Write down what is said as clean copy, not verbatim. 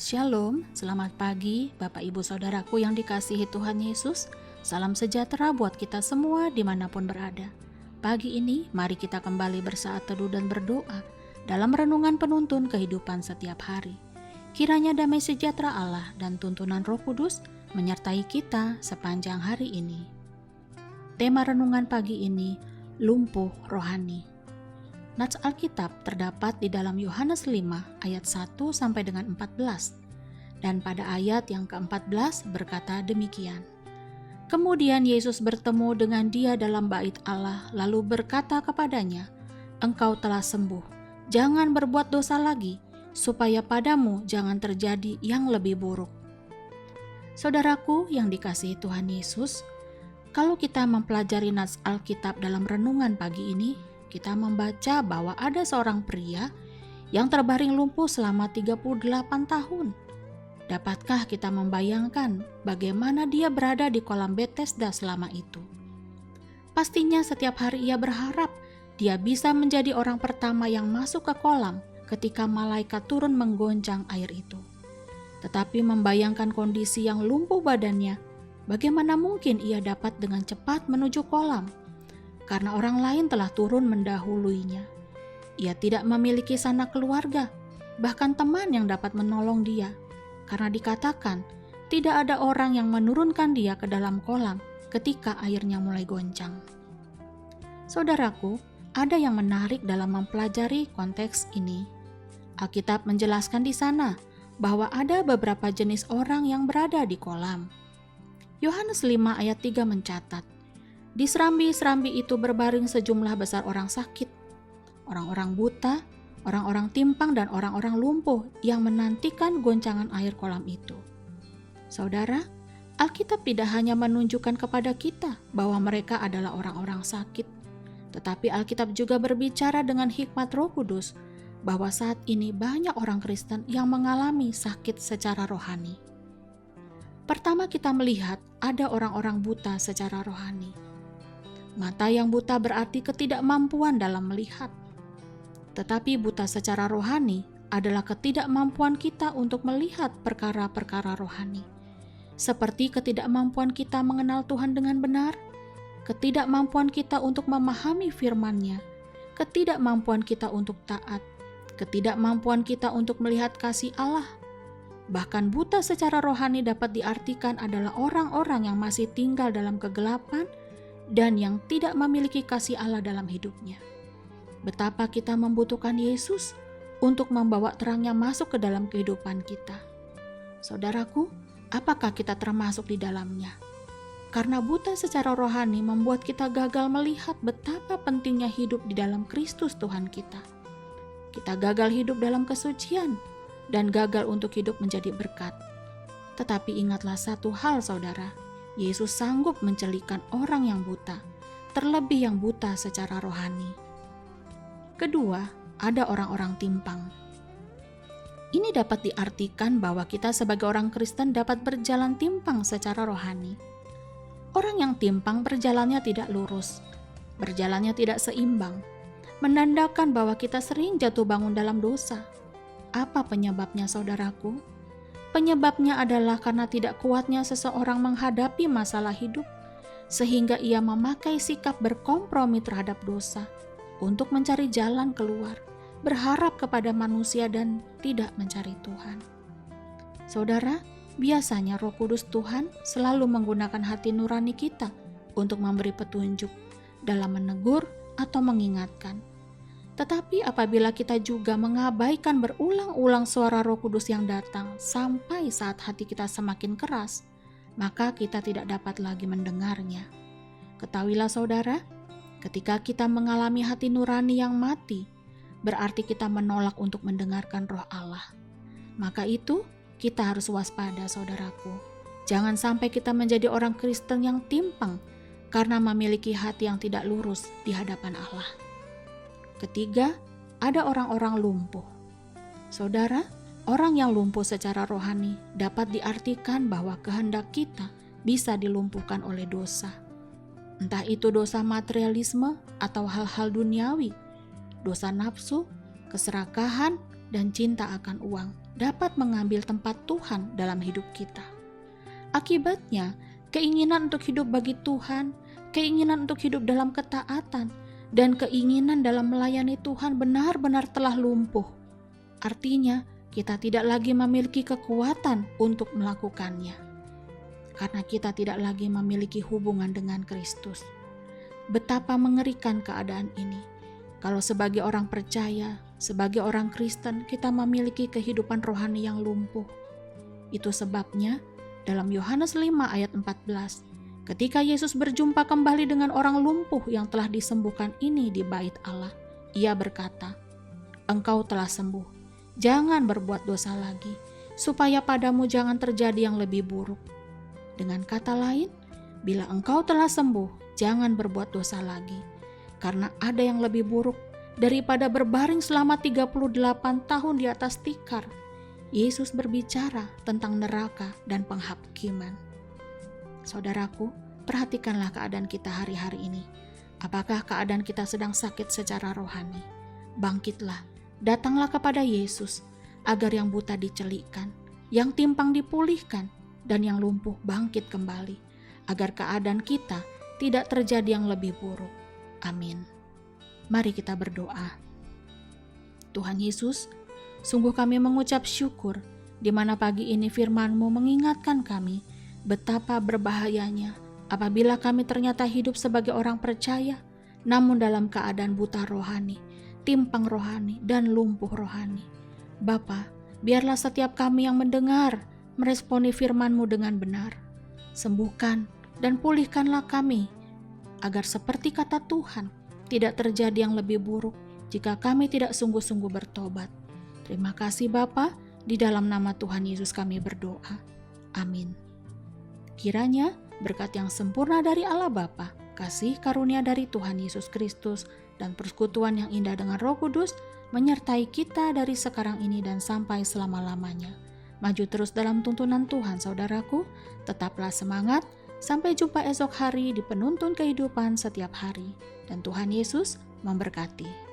Shalom, selamat pagi Bapak Ibu Saudaraku yang dikasihi Tuhan Yesus. Salam sejahtera buat kita semua dimanapun berada. Pagi ini mari kita kembali bersaat teduh dan berdoa dalam renungan penuntun kehidupan setiap hari. Kiranya damai sejahtera Allah dan tuntunan Roh Kudus menyertai kita sepanjang hari ini. Tema renungan pagi ini, lumpuh rohani. Nats Alkitab terdapat di dalam Yohanes 5 ayat 1 sampai dengan 14. Dan pada ayat yang ke-14 berkata demikian. Kemudian Yesus bertemu dengan dia dalam bait Allah lalu berkata kepadanya, "Engkau telah sembuh, jangan berbuat dosa lagi, supaya padamu jangan terjadi yang lebih buruk." Saudaraku yang dikasihi Tuhan Yesus, kalau kita mempelajari nats Alkitab dalam renungan pagi ini, kita membaca bahwa ada seorang pria yang terbaring lumpuh selama 38 tahun. Dapatkah kita membayangkan bagaimana dia berada di kolam Bethesda selama itu? Pastinya setiap hari ia berharap dia bisa menjadi orang pertama yang masuk ke kolam ketika malaikat turun menggoncang air itu. Tetapi membayangkan kondisi yang lumpuh badannya, bagaimana mungkin ia dapat dengan cepat menuju kolam? Karena orang lain telah turun mendahuluinya. Ia tidak memiliki sanak keluarga, bahkan teman yang dapat menolong dia. Karena dikatakan, tidak ada orang yang menurunkan dia ke dalam kolam ketika airnya mulai goncang. Saudaraku, ada yang menarik dalam mempelajari konteks ini. Alkitab menjelaskan di sana bahwa ada beberapa jenis orang yang berada di kolam. Yohanes 5 ayat 3 mencatat, di serambi-serambi itu berbaring sejumlah besar orang sakit, orang-orang buta, orang-orang timpang, dan orang-orang lumpuh yang menantikan goncangan air kolam itu. Saudara, Alkitab tidak hanya menunjukkan kepada kita bahwa mereka adalah orang-orang sakit, tetapi Alkitab juga berbicara dengan hikmat Roh Kudus bahwa saat ini banyak orang Kristen yang mengalami sakit secara rohani. Pertama kita melihat ada orang-orang buta secara rohani. Mata yang buta berarti ketidakmampuan dalam melihat. Tetapi buta secara rohani adalah ketidakmampuan kita untuk melihat perkara-perkara rohani. Seperti ketidakmampuan kita mengenal Tuhan dengan benar, ketidakmampuan kita untuk memahami firman-Nya, ketidakmampuan kita untuk taat, ketidakmampuan kita untuk melihat kasih Allah. Bahkan buta secara rohani dapat diartikan adalah orang-orang yang masih tinggal dalam kegelapan dan yang tidak memiliki kasih Allah dalam hidupnya. Betapa kita membutuhkan Yesus untuk membawa terangnya masuk ke dalam kehidupan kita. Saudaraku, apakah kita termasuk di dalamnya? Karena buta secara rohani membuat kita gagal melihat betapa pentingnya hidup di dalam Kristus Tuhan kita. Kita gagal hidup dalam kesucian dan gagal untuk hidup menjadi berkat. Tetapi ingatlah satu hal saudara, Yesus sanggup mencelikan orang yang buta, terlebih yang buta secara rohani. Kedua, ada orang-orang timpang. Ini dapat diartikan bahwa kita sebagai orang Kristen dapat berjalan timpang secara rohani. Orang yang timpang berjalannya tidak lurus, berjalannya tidak seimbang, menandakan bahwa kita sering jatuh bangun dalam dosa. Apa penyebabnya saudaraku? Penyebabnya adalah karena tidak kuatnya seseorang menghadapi masalah hidup, sehingga ia memakai sikap berkompromi terhadap dosa untuk mencari jalan keluar, berharap kepada manusia dan tidak mencari Tuhan. Saudara, biasanya Roh Kudus Tuhan selalu menggunakan hati nurani kita untuk memberi petunjuk dalam menegur atau mengingatkan. Tetapi apabila kita juga mengabaikan berulang-ulang suara Roh Kudus yang datang sampai saat hati kita semakin keras, maka kita tidak dapat lagi mendengarnya. Ketahuilah saudara, ketika kita mengalami hati nurani yang mati, berarti kita menolak untuk mendengarkan Roh Allah. Maka itu kita harus waspada saudaraku. Jangan sampai kita menjadi orang Kristen yang timpang karena memiliki hati yang tidak lurus di hadapan Allah. Ketiga, ada orang-orang lumpuh. Saudara, orang yang lumpuh secara rohani dapat diartikan bahwa kehendak kita bisa dilumpuhkan oleh dosa. Entah itu dosa materialisme atau hal-hal duniawi, dosa nafsu, keserakahan, dan cinta akan uang dapat mengambil tempat Tuhan dalam hidup kita. Akibatnya, keinginan untuk hidup bagi Tuhan, keinginan untuk hidup dalam ketaatan, dan keinginan dalam melayani Tuhan benar-benar telah lumpuh. Artinya, kita tidak lagi memiliki kekuatan untuk melakukannya, karena kita tidak lagi memiliki hubungan dengan Kristus. Betapa mengerikan keadaan ini. Kalau sebagai orang percaya, sebagai orang Kristen, kita memiliki kehidupan rohani yang lumpuh. Itu sebabnya dalam Yohanes 5 ayat 14, ketika Yesus berjumpa kembali dengan orang lumpuh yang telah disembuhkan ini di bait Allah, Ia berkata, "Engkau telah sembuh, jangan berbuat dosa lagi, supaya padamu jangan terjadi yang lebih buruk." Dengan kata lain, bila engkau telah sembuh, jangan berbuat dosa lagi, karena ada yang lebih buruk daripada berbaring selama 38 tahun di atas tikar. Yesus berbicara tentang neraka dan penghakiman. Saudaraku, perhatikanlah keadaan kita hari-hari ini. Apakah keadaan kita sedang sakit secara rohani? Bangkitlah, datanglah kepada Yesus, agar yang buta dicelikkan, yang timpang dipulihkan, dan yang lumpuh bangkit kembali, agar keadaan kita tidak terjadi yang lebih buruk. Amin. Mari kita berdoa. Tuhan Yesus, sungguh kami mengucap syukur di mana pagi ini firman-Mu mengingatkan kami betapa berbahayanya apabila kami ternyata hidup sebagai orang percaya, namun dalam keadaan buta rohani, timpang rohani, dan lumpuh rohani. Bapa, biarlah setiap kami yang mendengar meresponi firman-Mu dengan benar. Sembuhkan dan pulihkanlah kami, agar seperti kata Tuhan, tidak terjadi yang lebih buruk jika kami tidak sungguh-sungguh bertobat. Terima kasih Bapa, di dalam nama Tuhan Yesus kami berdoa. Amin. Kiranya berkat yang sempurna dari Allah Bapa, kasih karunia dari Tuhan Yesus Kristus, dan persekutuan yang indah dengan Roh Kudus menyertai kita dari sekarang ini dan sampai selama-lamanya. Maju terus dalam tuntunan Tuhan, saudaraku. Tetaplah semangat. Sampai jumpa esok hari di penuntun kehidupan setiap hari. Dan Tuhan Yesus memberkati.